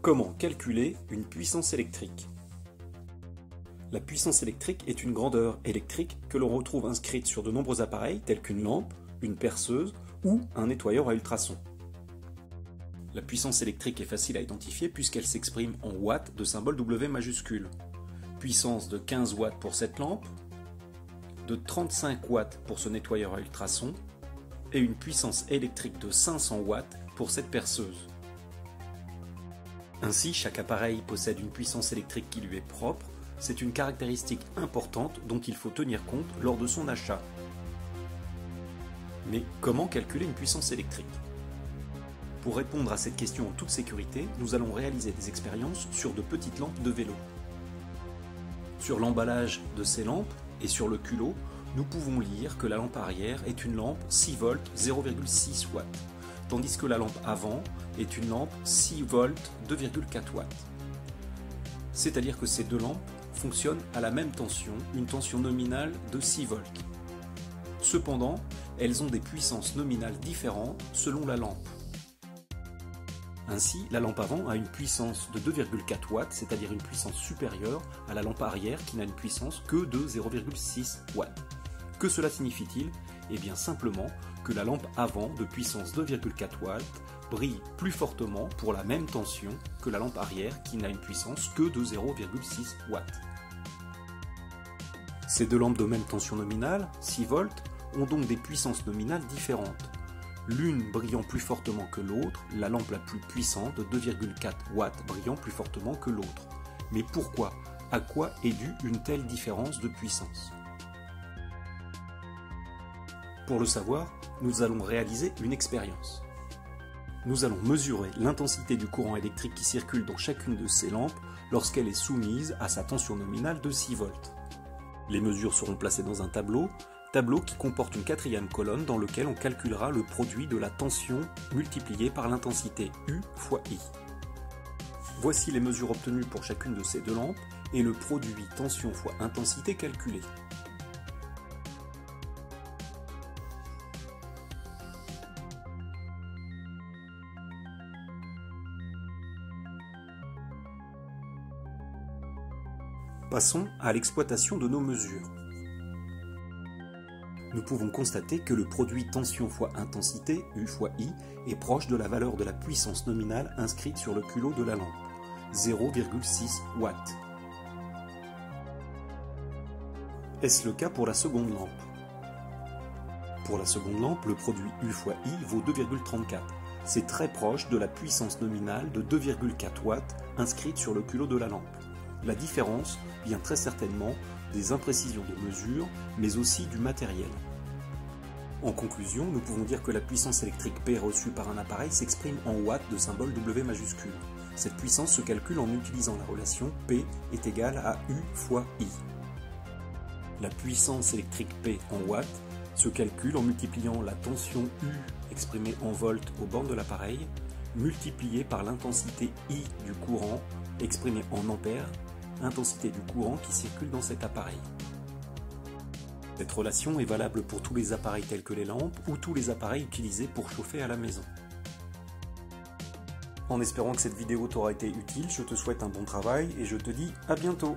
Comment calculer une puissance électrique? La puissance électrique est une grandeur électrique que l'on retrouve inscrite sur de nombreux appareils tels qu'une lampe, une perceuse ou un nettoyeur à ultrasons. La puissance électrique est facile à identifier puisqu'elle s'exprime en watts de symbole W majuscule. Puissance de 15 watts pour cette lampe, de 35 watts pour ce nettoyeur à ultrasons et une puissance électrique de 500 watts pour cette perceuse. Ainsi, chaque appareil possède une puissance électrique qui lui est propre. C'est une caractéristique importante dont il faut tenir compte lors de son achat. Mais comment calculer une puissance électrique? Pour répondre à cette question en toute sécurité, nous allons réaliser des expériences sur de petites lampes de vélo. Sur l'emballage de ces lampes et sur le culot, nous pouvons lire que la lampe arrière est une lampe 6 volts 0,6 watts, tandis que la lampe avant est une lampe 6 volts 2,4 watts. C'est-à-dire que ces deux lampes fonctionnent à la même tension, une tension nominale de 6 volts. Cependant, elles ont des puissances nominales différentes selon la lampe. Ainsi, la lampe avant a une puissance de 2,4 watts, c'est-à-dire une puissance supérieure à la lampe arrière qui n'a une puissance que de 0,6 watts. Que cela signifie-t-il? Eh bien simplement que la lampe avant de puissance 2,4 watts brille plus fortement pour la même tension que la lampe arrière qui n'a une puissance que de 0,6 watts. Ces deux lampes de même tension nominale, 6 volts, ont donc des puissances nominales différentes. L'une brillant plus fortement que l'autre, la lampe la plus puissante de 2,4 watts brillant plus fortement que l'autre. Mais pourquoi? À quoi est due une telle différence de puissance? Pour le savoir, nous allons réaliser une expérience. Nous allons mesurer l'intensité du courant électrique qui circule dans chacune de ces lampes lorsqu'elle est soumise à sa tension nominale de 6 volts. Les mesures seront placées dans un tableau qui comporte une quatrième colonne dans lequel on calculera le produit de la tension multiplié par l'intensité U fois I. Voici les mesures obtenues pour chacune de ces deux lampes et le produit tension fois intensité calculé. Passons à l'exploitation de nos mesures. Nous pouvons constater que le produit tension fois intensité, U fois I, est proche de la valeur de la puissance nominale inscrite sur le culot de la lampe, 0,6 watts. Est-ce le cas pour la seconde lampe? Pour la seconde lampe, le produit U fois I vaut 2,34. C'est très proche de la puissance nominale de 2,4 watts inscrite sur le culot de la lampe. La différence vient très certainement des imprécisions de mesure, mais aussi du matériel. En conclusion, nous pouvons dire que la puissance électrique P reçue par un appareil s'exprime en watts de symbole W majuscule. Cette puissance se calcule en utilisant la relation P est égale à U fois I. La puissance électrique P en watts se calcule en multipliant la tension U exprimée en volts aux bornes de l'appareil, multipliée par l'intensité I du courant exprimée en ampères, intensité du courant qui circule dans cet appareil. Cette relation est valable pour tous les appareils tels que les lampes ou tous les appareils utilisés pour chauffer à la maison. En espérant que cette vidéo t'aura été utile, je te souhaite un bon travail et je te dis à bientôt.